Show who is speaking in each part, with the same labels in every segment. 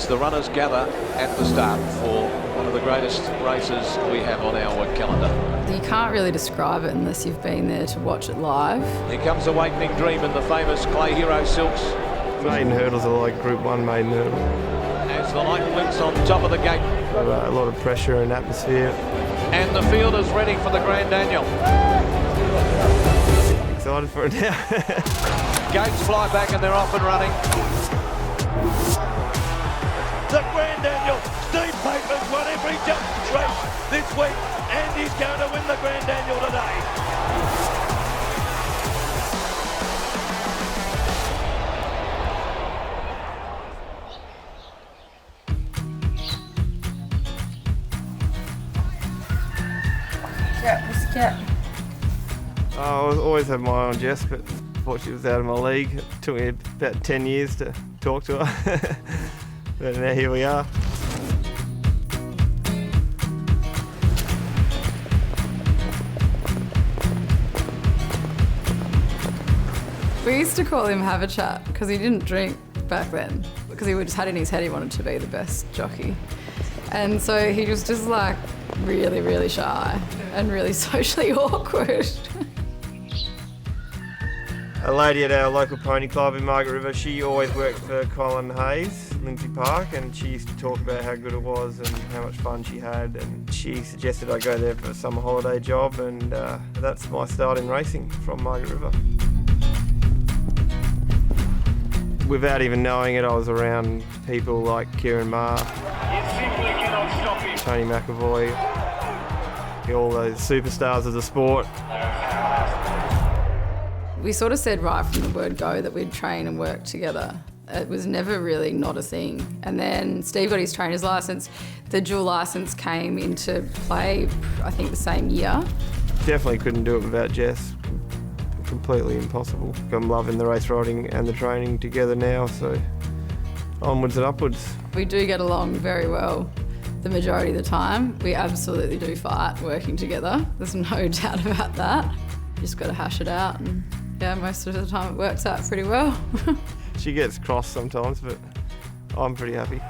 Speaker 1: as the runners gather at the start for one of the greatest races we have on our calendar.
Speaker 2: You can't really describe it unless you've been there to watch it live.
Speaker 1: Here comes Awakening Dream in the famous Clay Hero Silks.
Speaker 3: Maiden hurdles are like Group 1 maiden hurdle.
Speaker 1: As the light blinks on top of the gate.
Speaker 3: A lot of pressure and atmosphere.
Speaker 1: And the field is ready for the Grand Annual.
Speaker 3: Excited for it now.
Speaker 1: Gates fly back and they're off and running. The Grand Annual. Steve Pateman's won every jump race this week and he's going to win the Grand Annual today.
Speaker 3: I always had my eye on Jess, but thought she was out of my league. It took me about 10 years to talk to her. But now here we are.
Speaker 2: We used to call him Have a Chat because he didn't drink back then, because he just had in his head he wanted to be the best jockey. And so he was just like really, really shy and really socially awkward.
Speaker 3: A lady at our local pony club in Margaret River, she always worked for Colin Hayes, Lindsay Park, and she used to talk about how good it was and how much fun she had, and she suggested I go there for a summer holiday job, and that's my start in racing from Margaret River. Without even knowing it, I was around people like Kieran Maher, Tony McAvoy, all those superstars of the sport.
Speaker 2: We sort of said right from the word go that we'd train and work together. It was never really not a thing. And then Steve got his trainer's licence. The dual licence came into play, I think, the same year.
Speaker 3: Definitely couldn't do it without Jess. Completely impossible. I'm loving the race riding and the training together now, so onwards and upwards.
Speaker 2: We do get along very well the majority of the time. We absolutely do fight working together. There's no doubt about that. You just got to hash it out, and yeah, most of the time it works out pretty well.
Speaker 3: She gets cross sometimes, but I'm pretty happy.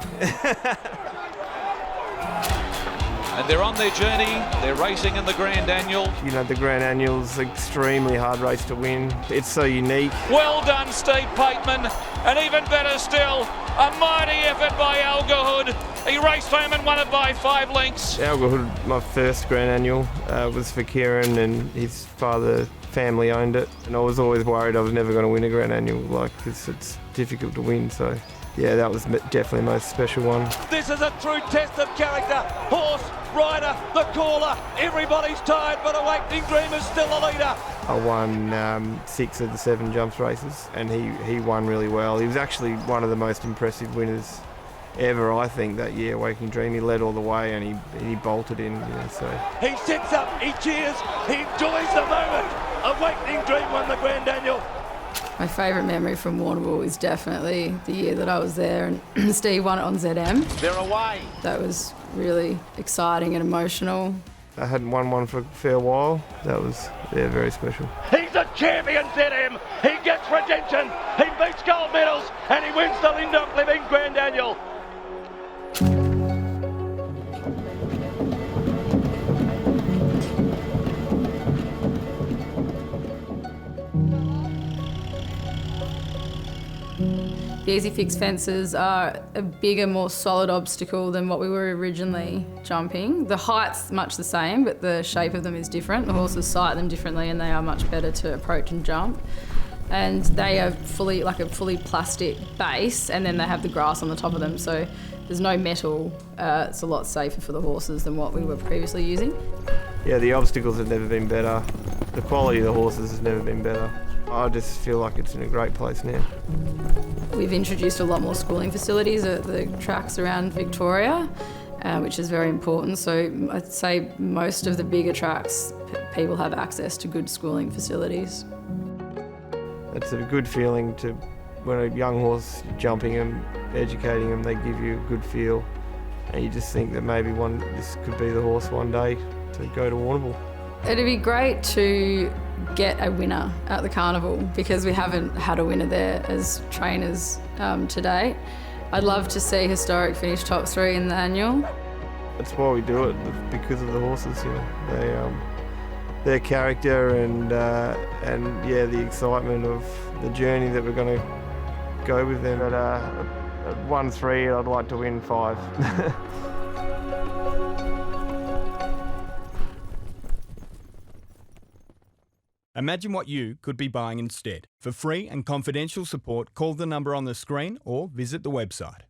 Speaker 1: And they're on their journey, they're racing in the Grand Annual.
Speaker 3: You know, the Grand Annual's an extremely hard race to win. It's so unique.
Speaker 1: Well done, Steve Pateman, and even better still, a mighty effort by Algahood. He raced home and won it by 5 lengths.
Speaker 3: Algahood, my first Grand Annual, was for Kieran, and his family owned it. And I was always worried I was never going to win a Grand Annual, because it's difficult to win, so yeah, that was definitely the most special one.
Speaker 1: This is a true test of character. Horse, rider, the caller, everybody's tired, but Awakening Dream is still a leader.
Speaker 3: I won 6 of the 7 jumps races, and he won really well. He was actually one of the most impressive winners ever, I think, that year. Awakening Dream, he led all the way, and he bolted in. So
Speaker 1: he sits up, he cheers, he enjoys the moment. Awakening Dream won the Grand Annual.
Speaker 2: My favourite memory from Warrnambool is definitely the year that I was there and Steve won it on ZM.
Speaker 1: They're away.
Speaker 2: That was really exciting and emotional.
Speaker 3: I hadn't won one for a fair while. That was, yeah, very special.
Speaker 1: He's a champion, ZM. He gets redemption. He beats gold medals and he wins the Lindop Living Grand Annual.
Speaker 2: The Easy Fix fences are a bigger, more solid obstacle than what we were originally jumping. The height's much the same, but the shape of them is different. The horses sight them differently and they are much better to approach and jump. And they are fully plastic base, and then they have the grass on the top of them, so there's no metal. It's a lot safer for the horses than what we were previously using.
Speaker 3: Yeah, the obstacles have never been better. The quality of the horses has never been better. I just feel like it's in a great place now.
Speaker 2: We've introduced a lot more schooling facilities at the tracks around Victoria, which is very important. So I'd say most of the bigger tracks, people have access to good schooling facilities.
Speaker 3: It's a good feeling to, when a young horse, you're jumping them, educating them, they give you a good feel. And you just think that maybe this could be the horse one day to go to Warrnambool.
Speaker 2: It'd be great to get a winner at the carnival, because we haven't had a winner there as trainers to date. I'd love to see Historic finish top 3 in the annual.
Speaker 3: That's why we do it, because of the horses. You know, their character and yeah, the excitement of the journey that we're going to go with them. But at 1-3, I'd like to win 5.
Speaker 4: Imagine what you could be buying instead. For free and confidential support, call the number on the screen or visit the website.